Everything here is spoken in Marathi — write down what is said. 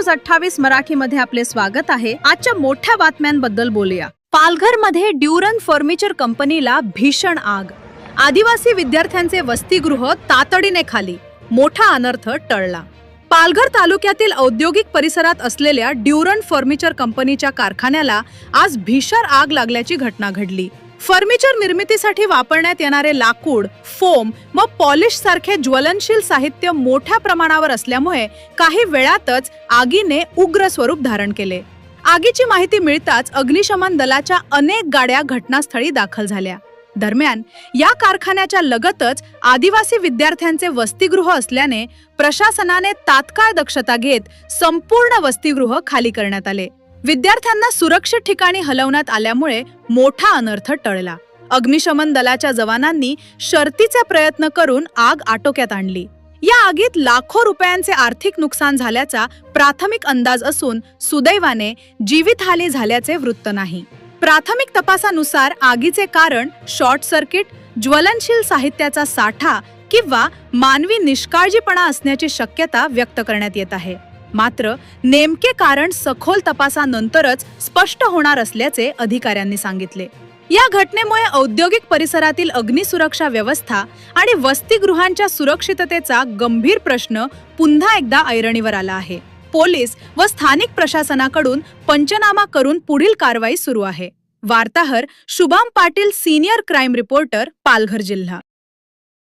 न्यूज 28 मराठीमध्ये आपले स्वागत आहे। आजच्या मोठ्या बातम्यांबद्दल बोलूया। पालघरमध्ये ड्युरन फर्निचर कंपनीला भीषण आग। आदिवासी विद्यार्थ्यांचे वसतिगृह तातडीने खाली, मोठा अनर्थ टळला। पालघर तालुक्यातील औद्योगिक परिसरात असलेल्या ड्युरन फर्निचर कंपनीच्या कारखान्याला आज भीषण आग लागल्याची घटना घडली। फर्निचर निर्मितीसाठी वापरण्यात येणारे लाकूड, फोम व पॉलिश सारखे ज्वलनशील साहित्य मोठ्या प्रमाणावर असल्यामुळे काही वेळातच आगीने उग्र स्वरूप धारण केले। आगीची माहिती मिळताच अग्निशमन दलाच्या अनेक गाड्या घटनास्थळी दाखल झाल्या। दरम्यान या कारखान्याच्या लगतच आदिवासी विद्यार्थ्यांचे वसतिगृह असल्याने प्रशासनाने तात्काळ दक्षता घेत संपूर्ण वसतिगृह खाली करण्यात आले। विद्यार्थ्यांना सुरक्षित ठिकाणी हलवण्यात आल्यामुळे मोठा अनर्थ टळला। अग्निशमन दलाच्या जवानांनी शर्तीचे प्रयत्न करून आग आटोक्यात आणली। या आगीत लाखो रुपयांचे आर्थिक नुकसान झाल्याचा प्राथमिक अंदाज असून सुदैवाने जीवितहानी झाल्याचे वृत्त नाही। प्राथमिक तपासानुसार आगीचे कारण शॉर्ट सर्किट, ज्वलनशील साहित्याचा साठा किंवा मानवी निष्काळजीपणा असण्याची शक्यता व्यक्त करण्यात येत आहे। मात्र नेमके कारण सखोल तपासानंतरच स्पष्ट होणार असल्याचे अधिकाऱ्यांनी सांगितले। या घटनेमुळे औद्योगिक परिसरातील अग्निसुरक्षा व्यवस्था आणि वसतिगृहांच्या सुरक्षिततेचा गंभीर प्रश्न पुन्हा एकदा ऐरणीवर आला आहे। पोलीस व स्थानिक प्रशासनाकडून पंचनामा करून पुढील कारवाई सुरू आहे। वार्ताहर Shubham Patil, senior crime reporter, Palghar जिल्हा।